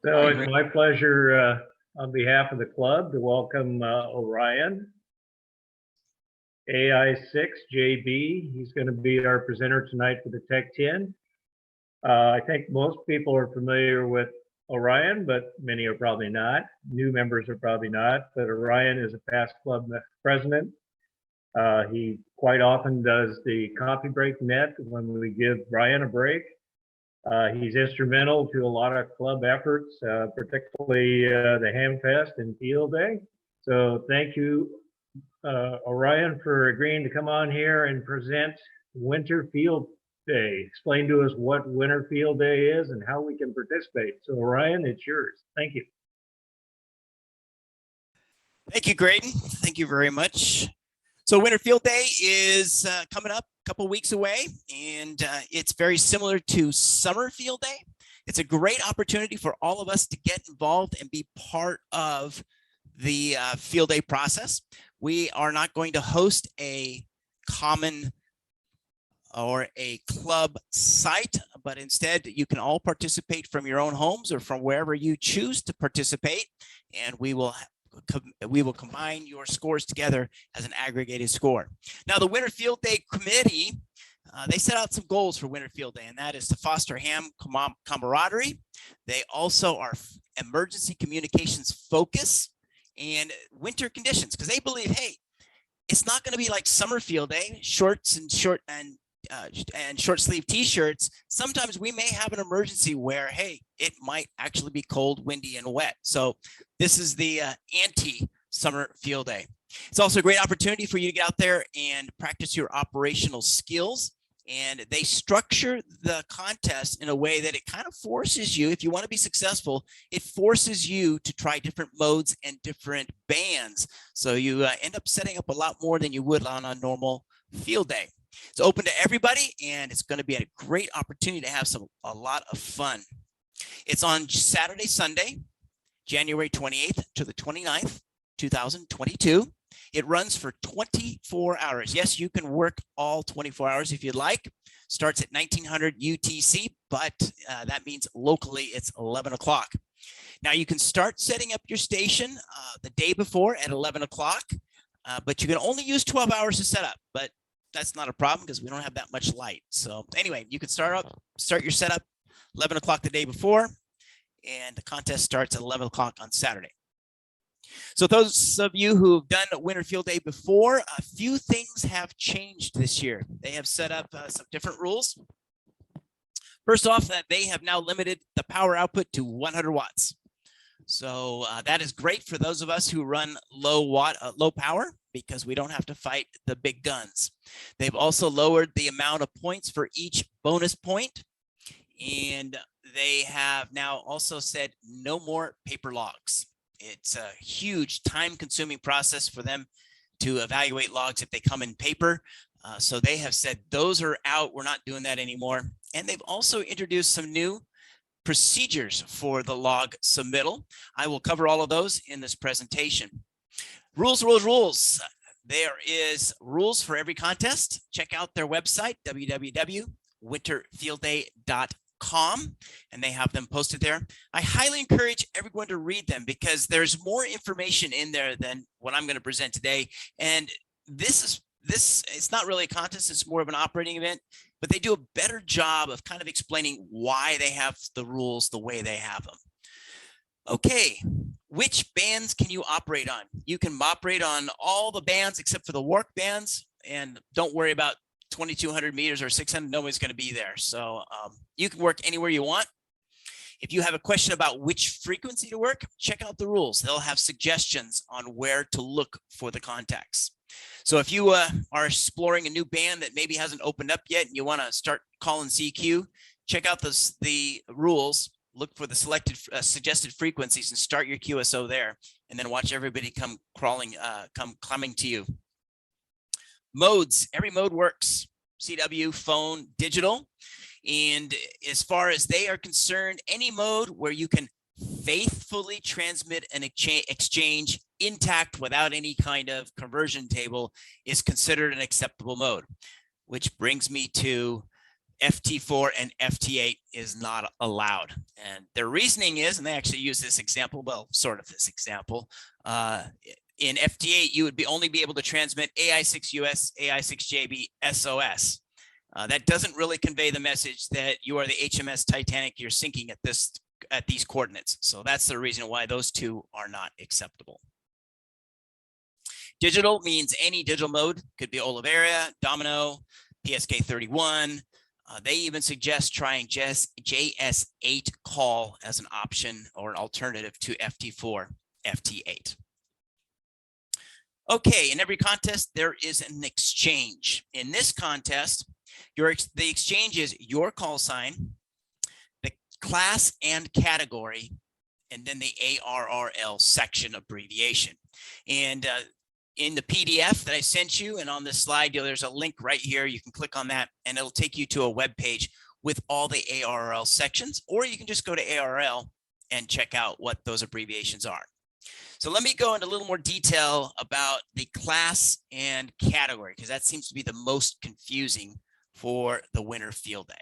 So it's my pleasure on behalf of the club to welcome Orion AI6JB. He's going to be our presenter tonight for the Tech 10. I think most people are familiar with Orion, but many are probably not. New members are probably not, but Orion is a past club president. He quite often does the coffee break net when we give Brian a break. He's instrumental to a lot of club efforts, particularly the Hamfest and Field Day. So thank you, Orion, for agreeing to come on here and present Winter Field Day. Explain to us what Winter Field Day is and how we can participate. So Orion, it's yours. Thank you. Thank you, Graydon. Thank you very much. So Winter Field Day is coming up a couple weeks away, and it's very similar to Summer Field Day. It's a great opportunity for all of us to get involved and be part of the field day process. We are not going to host a common or a club site, but instead you can all participate from your own homes or from wherever you choose to participate, and we will combine your scores together as an aggregated score. Now, the Winter Field Day Committee, they set out some goals for Winter Field Day, and that is to foster ham camaraderie. They also are emergency communications focus and winter conditions, because they believe, hey, it's not going to be like Summer Field Day, short sleeve t-shirts. Sometimes we may have an emergency where, hey, it might actually be cold, windy, and wet. So this is the anti-Summer Field Day. It's also a great opportunity for you to get out there and practice your operational skills. And they structure the contest in a way that it kind of forces you, if you want to be successful, it forces you to try different modes and different bands. So you end up setting up a lot more than you would on a normal field day. It's open to everybody, and it's going to be a great opportunity to have a lot of fun. It's on Saturday, Sunday, January 28th to the 29th, 2022. It runs for 24 hours. Yes, you can work all 24 hours if you'd like. Starts at 1900 UTC, but that means locally it's 11 o'clock. Now you can start setting up your station the day before at 11 o'clock, but you can only use 12 hours to set up. But that's not a problem because we don't have that much light. So anyway, you can start your setup 11 o'clock the day before, and the contest starts at 11 o'clock on Saturday. So those of you who've done Winter Field Day before, a few things have changed this year. They have set up some different rules. First off, that they have now limited the power output to 100 watts. So that is great for those of us who run low power, because we don't have to fight the big guns. They've also lowered the amount of points for each bonus point, and they have now also said no more paper logs. It's a huge time-consuming process for them to evaluate logs if they come in paper. So they have said those are out. We're not doing that anymore. And they've also introduced some new procedures for the log submittal. I will cover all of those in this presentation. Rules. There is rules for every contest. Check out their website, www.winterfieldday.com, and they have them posted there. I highly encourage everyone to read them because there's more information in there than what I'm going to present today. And this, it's not really a contest, it's more of an operating event, but they do a better job of kind of explaining why they have the rules the way they have them. Okay, which bands can you operate on? You can operate on all the bands except for the WARC bands, and don't worry about 2,200 meters or 600, nobody's going to be there. So you can work anywhere you want. If you have a question about which frequency to work, check out the rules. They'll have suggestions on where to look for the contacts. So if you are exploring a new band that maybe hasn't opened up yet and you want to start calling CQ, check out the rules, look for the selected suggested frequencies and start your QSO there, and then watch everybody come climbing to you. Modes, every mode works, CW, phone, digital. And as far as they are concerned, any mode where you can faithfully transmit and exchange intact without any kind of conversion table is considered an acceptable mode, which brings me to FT4 and FT8 is not allowed. And their reasoning is, and they actually use this example, well, sort of this example. In FT8, you would only be able to transmit AI6US, AI6JB, SOS. That doesn't really convey the message that you are the HMS Titanic, you're sinking at these coordinates. So that's the reason why those two are not acceptable. Digital means any digital mode, could be Olivera, Domino, PSK31. They even suggest trying JS8 call as an option or an alternative to FT4, FT8. Okay, in every contest, there is an exchange. In this contest, the exchange is your call sign, the class and category, and then the ARRL section abbreviation. And in the PDF that I sent you and on this slide, there's a link right here. You can click on that and it'll take you to a web page with all the ARRL sections, or you can just go to ARRL and check out what those abbreviations are. So let me go into a little more detail about the class and category, because that seems to be the most confusing for the winter field day.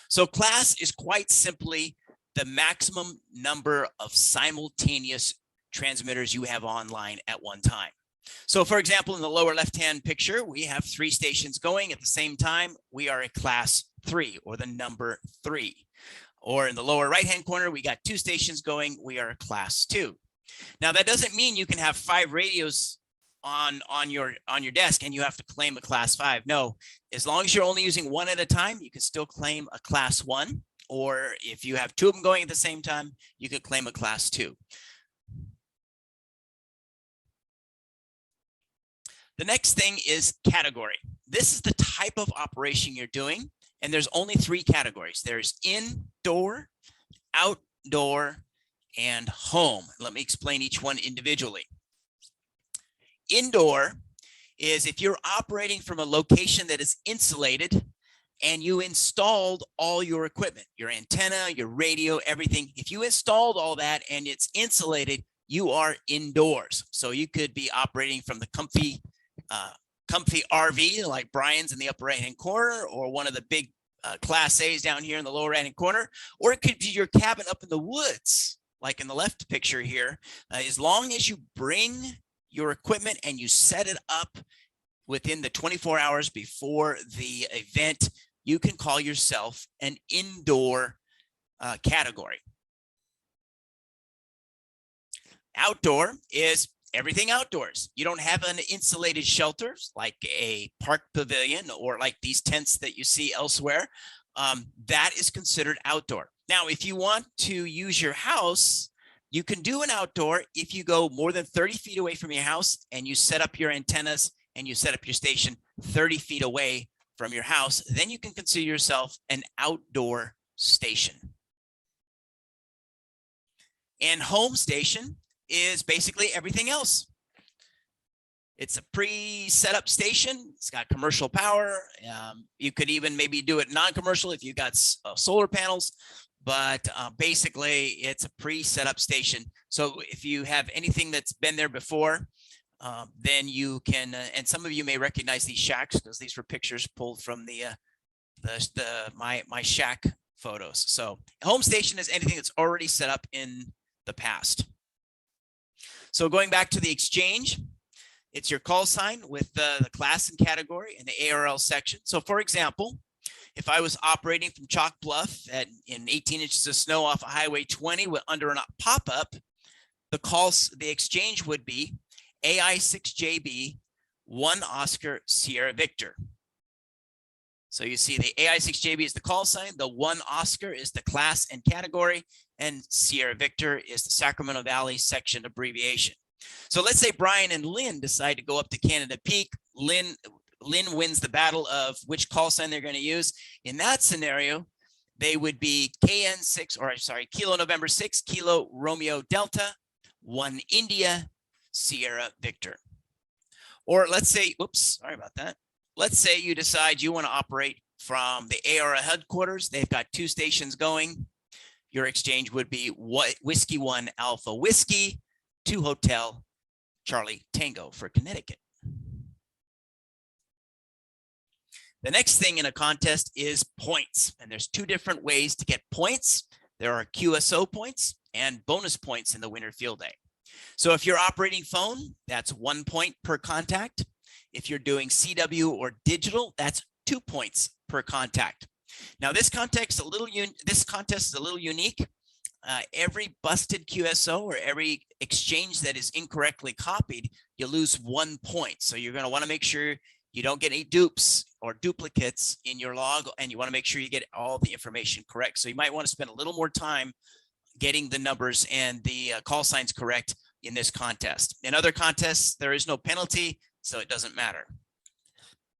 So class is quite simply the maximum number of simultaneous transmitters you have online at one time. So for example, in the lower left-hand picture, we have 3 stations going at the same time. We are a class 3, or the number 3. Or in the lower right-hand corner, we got 2 stations going. We are a class 2. Now that doesn't mean you can have 5 radios on your desk and you have to claim a class 5. No, as long as you're only using 1 at a time, you can still claim a class 1. Or if you have 2 of them going at the same time, you could claim a class 2. The next thing is category. This is the type of operation you're doing, and there's only 3 categories. There's indoor, outdoor, and home. Let me explain each one individually. Indoor is if you're operating from a location that is insulated and you installed all your equipment, your antenna, your radio, everything. If you installed all that and it's insulated, you are indoors. So you could be operating from the comfy RV like Brian's in the upper right hand corner, or one of the big class A's down here in the lower right hand corner, or it could be your cabin up in the woods like in the left picture here. As long as you bring your equipment and you set it up within the 24 hours before the event, you can call yourself an indoor category. Outdoor is everything outdoors. You don't have an insulated shelter like a park pavilion or like these tents that you see elsewhere. That is considered outdoor. Now, if you want to use your house, you can do an outdoor if you go more than 30 feet away from your house and you set up your antennas and you set up your station 30 feet away from your house. Then you can consider yourself an outdoor station. And home station is basically everything else. It's a pre-set up station. It's got commercial power. You could even maybe do it non-commercial if you got solar panels, but basically it's a pre-set up station. So if you have anything that's been there before, then you can, and some of you may recognize these shacks because these were pictures pulled from my shack photos. So home station is anything that's already set up in the past. So going back to the exchange, it's your call sign with the class and category and the ARRL section. So for example, if I was operating from Chalk Bluff in 18 inches of snow off of Highway 20 under a pop-up, the exchange would be AI6JB 1 Oscar Sierra Victor. So you see the AI6JB is the call sign, the 1 Oscar is the class and category, and Sierra Victor is the Sacramento Valley section abbreviation. So let's say Brian and Lynn decide to go up to Canada Peak. Lynn wins the battle of which call sign they're going to use. In that scenario, they would be Kilo November 6, Kilo Romeo Delta, 1 India, Sierra Victor. Or let's say, oops, sorry about that. Let's say you decide you want to operate from the ARRL headquarters. They've got 2 stations going. Your exchange would be Whiskey 1 Alpha Whiskey, 2 Hotel Charlie Tango for Connecticut. The next thing in a contest is points. And there's two different ways to get points. There are QSO points and bonus points in the winter field day. So if you're operating phone, that's 1 point per contact. If you're doing CW or digital, that's 2 points per contact. Now this contest is a little unique. Every busted QSO or every exchange that is incorrectly copied, you lose 1 point. So you're going to want to make sure you don't get any dupes or duplicates in your log, and you want to make sure you get all the information correct. So you might want to spend a little more time getting the numbers and the call signs correct in this contest. In other contests, there is no penalty, so it doesn't matter.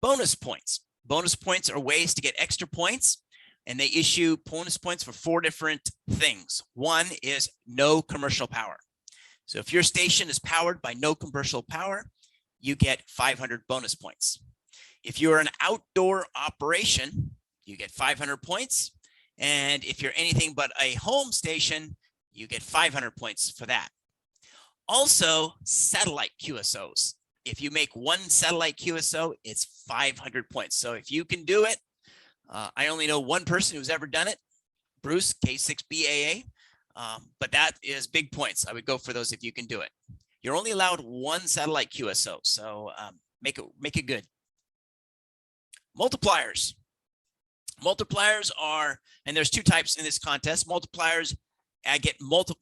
Bonus points. Bonus points are ways to get extra points, and they issue bonus points for 4 different things. One is no commercial power. So if your station is powered by no commercial power, you get 500 bonus points. If you're an outdoor operation, you get 500 points. And if you're anything but a home station, you get 500 points for that. Also, satellite QSOs. If you make 1 satellite QSO, it's 500 points. So if you can do it, I only know one person who's ever done it, Bruce, K6BAA, but that is big points. I would go for those if you can do it. You're only allowed 1 satellite QSO, so make it good. Multipliers. Multipliers are, and there's 2 types in this contest. Multipliers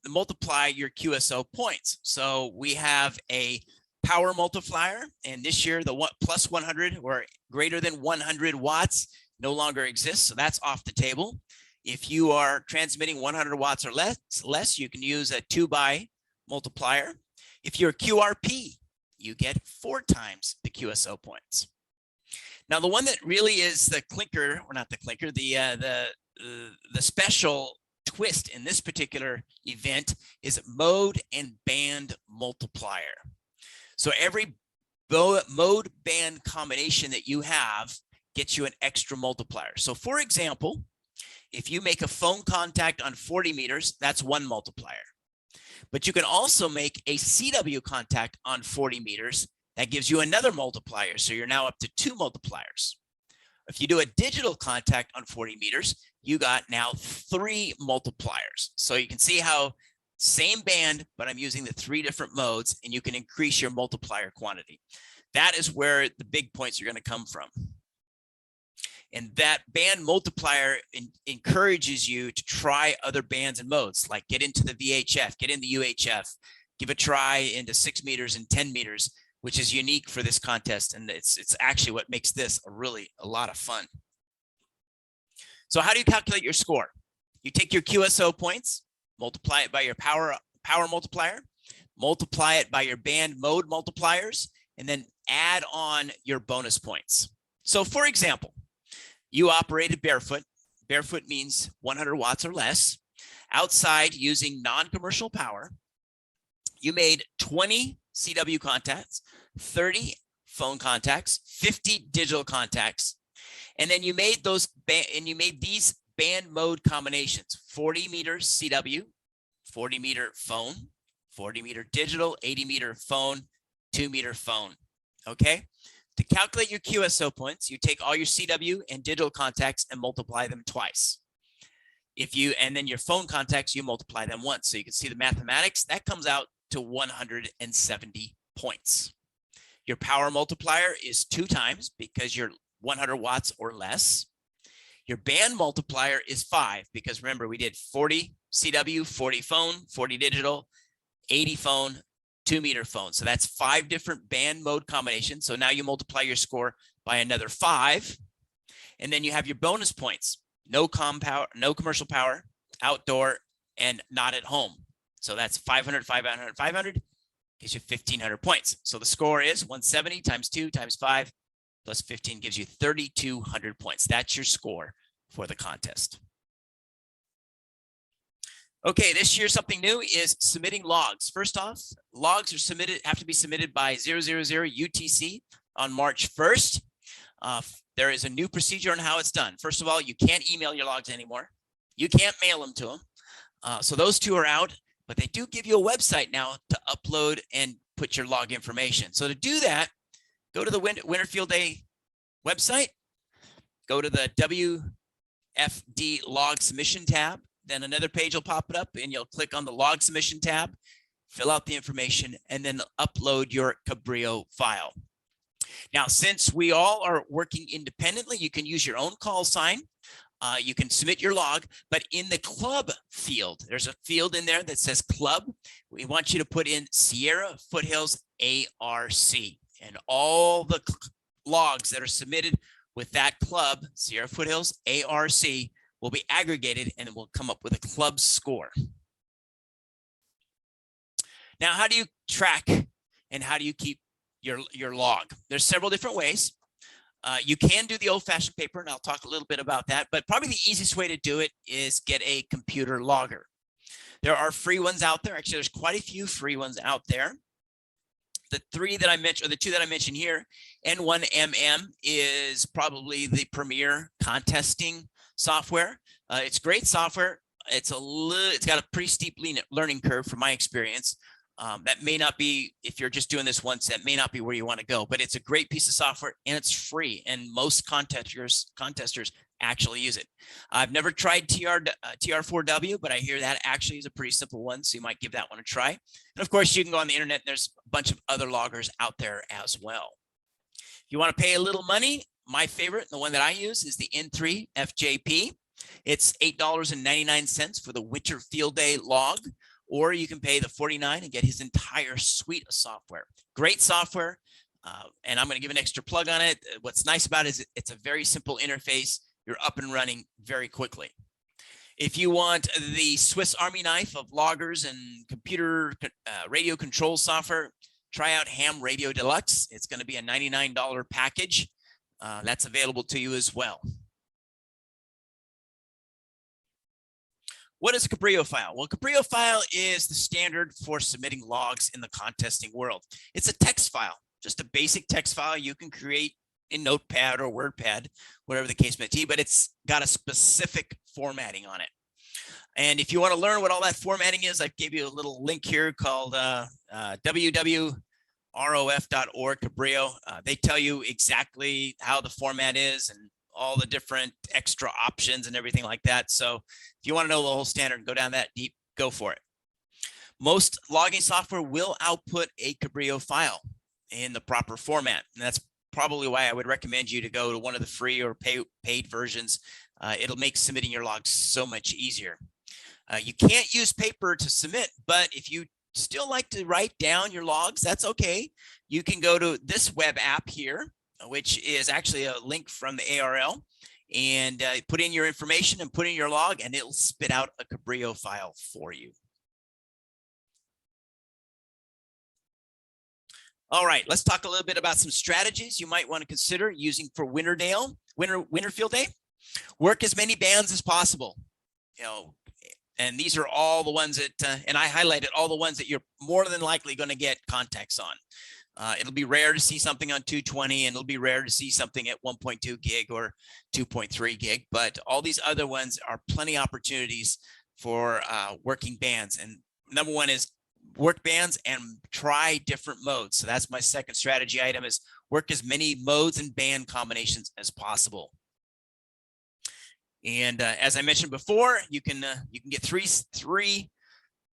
multiply your QSO points. So we have a power multiplier, and this year the plus 100 or greater than 100 watts no longer exists, so that's off the table. If you are transmitting 100 watts or less, you can use a 2x multiplier. If you're QRP, you get 4 times the QSO points. Now, the one that really is the clinker, or not the clinker, the special twist in this particular event is mode and band multiplier. So every mode band combination that you have gets you an extra multiplier. So for example, if you make a phone contact on 40 meters, that's 1 multiplier. But you can also make a CW contact on 40 meters. That gives you another multiplier. So you're now up to 2 multipliers. If you do a digital contact on 40 meters, you got now 3 multipliers. So you can see how same band, but I'm using the 3 different modes, and you can increase your multiplier quantity. That is where the big points are going to come from. And that band multiplier encourages you to try other bands and modes, like get into the VHF, get in the UHF, give a try into 6 meters and 10 meters, which is unique for this contest. And it's actually what makes this a lot of fun. So how do you calculate your score? You take your QSO points, multiply it by your power multiplier, multiply it by your band mode multipliers, and then add on your bonus points. So for example, you operated barefoot. Barefoot means 100 watts or less. Outside using non-commercial power. You made 20 CW contacts, 30 phone contacts, 50 digital contacts, and then you made these band mode combinations: 40 meters CW, 40 meter phone, 40 meter digital, 80 meter phone, 2 meter phone. Okay. To calculate your QSO points, you take all your CW and digital contacts and multiply them twice. And then your phone contacts, you multiply them once. So you can see the mathematics. That comes out to 170 points. Your power multiplier is 2 times because you're 100 watts or less. Your band multiplier is 5 because remember, we did 40 CW, 40 phone, 40 digital, 80 phone, 2 meter phone. So that's 5 different band mode combinations. So now you multiply your score by another 5. And then you have your bonus points: no commercial power, outdoor, and not at home. So that's 500, 500, 500, gives you 1,500 points. So the score is 170 times 2 times 5 plus 15 gives you 3,200 points. That's your score for the contest. Okay, this year something new is submitting logs. First off, logs have to be submitted by 000 UTC on March 1st. There is a new procedure on how it's done. First of all, you can't email your logs anymore. You can't mail them to them. So those 2 are out, but they do give you a website now to upload and put your log information. So to do that, go to the Winter Field Day website, go to the WFD log submission tab. Then another page will pop it up and you'll click on the log submission tab, fill out the information, and then upload your Cabrillo file. Now, since we all are working independently, you can use your own call sign. You can submit your log, but in the club field, there's a field in there that says club. We want you to put in Sierra Foothills ARC, and all the logs that are submitted with that club, Sierra Foothills ARC, will be aggregated and we'll come up with a club score. Now, how do you track and how do you keep your log? There's several different ways. You can do the old-fashioned paper, and I'll talk a little bit about that, but probably the easiest way to do it is get a computer logger. There are free ones out there. Actually, there's quite a few free ones out there. The three that I mentioned, or the two that I mentioned here, N1MM is probably the premier contesting software. It's great software. It's got a pretty steep learning curve from my experience. That may not be, if you're just doing this once, that may not be where you want to go, but it's a great piece of software and it's free. And most contesters actually use it. I've never tried TR4W, but I hear that actually is a pretty simple one. So you might give that one a try. And of course, you can go on the internet. There's a bunch of other loggers out there as well. If you want to pay a little money, my favorite, the one that I use, is the N3FJP. It's $8.99 for the winter field day log. Or you can pay the $49 and get his entire suite of software. Great software, and I'm going to give an extra plug on it. What's nice about it is it's a very simple interface. You're up and running very quickly. If you want the Swiss Army knife of loggers and computer radio control software, try out Ham Radio Deluxe. It's going to be a $99 package. That's available to you as well. What is a Cabrillo file? Well, Cabrillo file is the standard for submitting logs in the contesting world. It's a text file, just a basic text file you can create in Notepad or WordPad, whatever the case may be, but it's got a specific formatting on it. And if you want to learn what all that formatting is, I gave you a little link here called www.rof.org Cabrillo. They tell you exactly how the format is and all the different extra options and everything like that. So if you want to know the whole standard and go down that deep, go for it. Most logging software will output a Cabrillo file in the proper format. And that's probably why I would recommend you to go to one of the free or paid versions. It'll make submitting your logs so much easier. You can't use paper to submit, but if you still like to write down your logs, that's okay. You can go to this web app here, which is actually a link from the ARL, and put in your information and put in your log, and it'll spit out a Cabrillo file for you. All right, let's talk a little bit about some strategies you might want to consider using for winter field day. Work as many bands as possible. And these are all the ones that, and I highlighted all the ones that you're more than likely going to get contacts on. It'll be rare to see something on 220, and it'll be rare to see something at 1.2 gig or 2.3 gig, but all these other ones are plenty of opportunities for working bands. And number one is work bands and try different modes. So that's my second strategy item, is work as many modes and band combinations as possible. And as I mentioned before, you can get three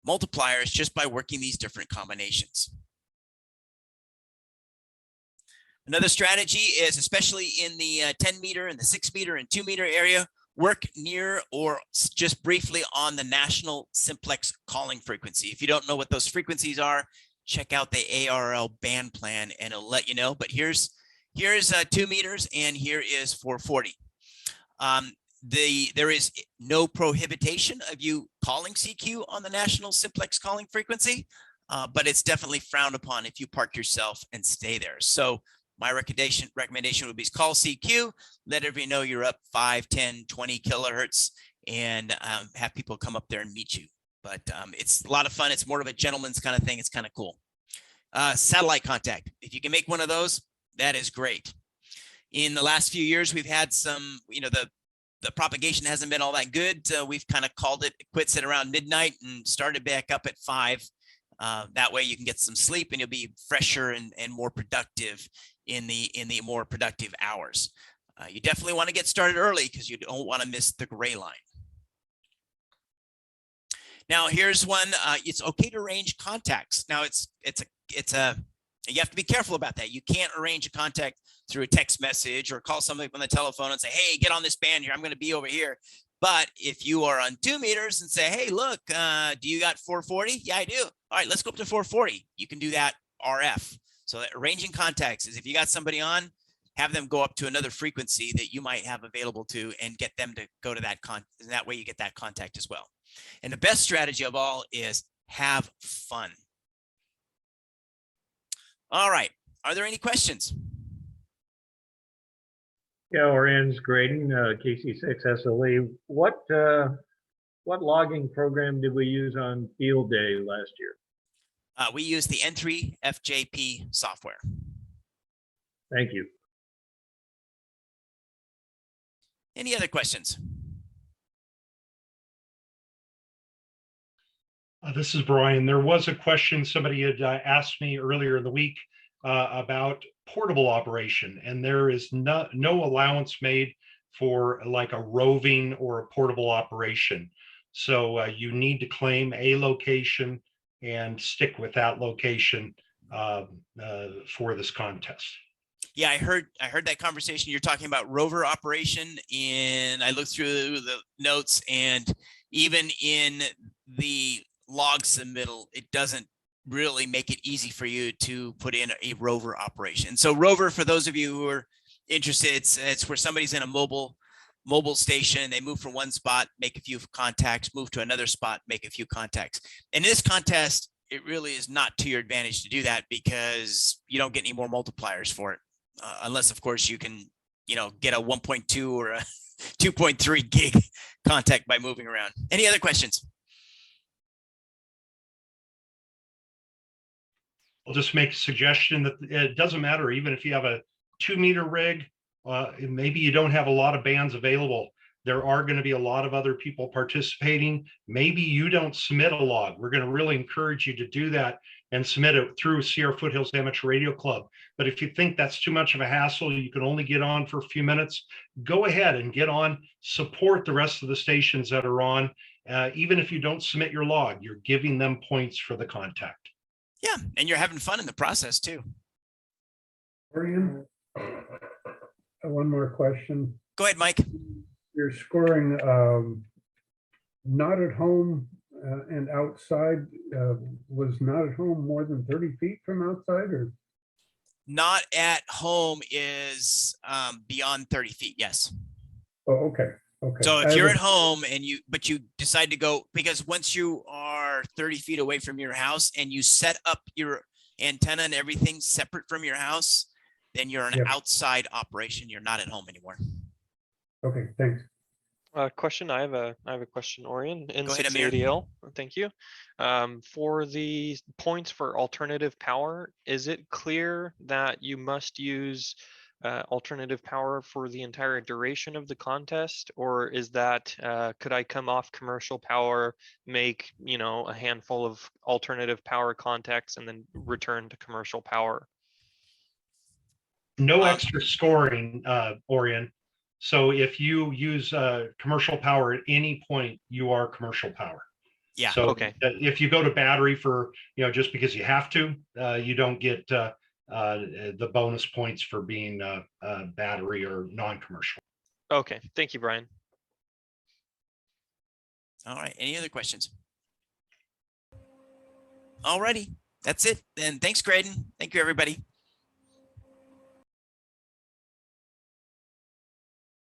multipliers just by working these different combinations. Another strategy is, especially in the 10 meter and the 6 meter and 2 meter area, work near or just briefly on the national simplex calling frequency. If you don't know what those frequencies are, check out the ARL band plan and it'll let you know. But here's 2 meters and here is 440. There is no prohibition of you calling CQ on the national simplex calling frequency, but it's definitely frowned upon if you park yourself and stay there. So my recommendation would be call CQ, let everybody know you're up 5, 10, 20 kilohertz, and have people come up there and meet you. But it's a lot of fun. It's more of a gentleman's kind of thing. It's kind of cool. Satellite contact. If you can make one of those, that is great. In the last few years, we've had some, the propagation hasn't been all that good. We've kind of called it quits at around midnight and started back up at 5. That way you can get some sleep and you'll be fresher and more productive in the more productive hours. You definitely want to get started early because you don't want to miss the gray line. Now here's one. It's okay to arrange contacts. Now you have to be careful about that. You can't arrange a contact through a text message or call somebody on the telephone and say, hey, get on this band here. I'm going to be over here. But if you are on 2 meters and say, hey, look, do you got 440? Yeah, I do. All right, let's go up to 440. You can do that RF. So that arranging contacts is if you got somebody on, have them go up to another frequency that you might have available to and get them to go to that and that way you get that contact as well. And the best strategy of all is have fun. All right. Are there any questions? Yeah, Orion's grading KC6 SLE. What logging program did we use on field day last year? We use the N3 FJP software. Thank you. Any other questions? This is Brian. There was a question somebody had asked me earlier in the week about portable operation, and there is no allowance made for like a roving or a portable operation. So you need to claim a location and stick with that location for this contest. Yeah, I heard that conversation. You're talking about rover operation, and I looked through the notes, and even in the log submittal, it doesn't really make it easy for you to put in a rover operation. So rover, for those of you who are interested, it's where somebody's in a mobile station. They move from one spot, make a few contacts, move to another spot, make a few contacts. And in this contest, it really is not to your advantage to do that because you don't get any more multipliers for it. Unless, of course, you can, get a 1.2 or a 2.3 gig contact by moving around. Any other questions? I'll just make a suggestion that it doesn't matter, even if you have a 2-meter rig, maybe you don't have a lot of bands available. There are going to be a lot of other people participating. Maybe you don't submit a log. We're going to really encourage you to do that and submit it through Sierra Foothills Amateur Radio Club. But if you think that's too much of a hassle, you can only get on for a few minutes, go ahead and get on, support the rest of the stations that are on. Even if you don't submit your log, you're giving them points for the contact. Yeah, and you're having fun in the process too. Orion, one more question. Go ahead, Mike. You're scoring not at home and outside. Was not at home more than 30 feet from outside, or? Not at home is beyond 30 feet. Yes. Oh, okay. Okay. So if you're at home and you decide to go, because once you are 30 feet away from your house and you set up your antenna and everything separate from your house, then you're an outside operation. You're not at home anymore. Okay, thanks. Question. I have a question, Orion. Go ahead, N680L. Thank you. For the points for alternative power, is it clear that you must use alternative power for the entire duration of the contest, or is that could I come off commercial power, make a handful of alternative power contacts, and then return to commercial power? No extra scoring, Orion. So if you use commercial power at any point, you are commercial power. Yeah. So okay. If you go to battery for, just because you have to, you don't get the bonus points for being battery or non-commercial. Okay. Thank you, Brian. All right. Any other questions? All righty. That's it. Then thanks, Graydon. Thank you, everybody.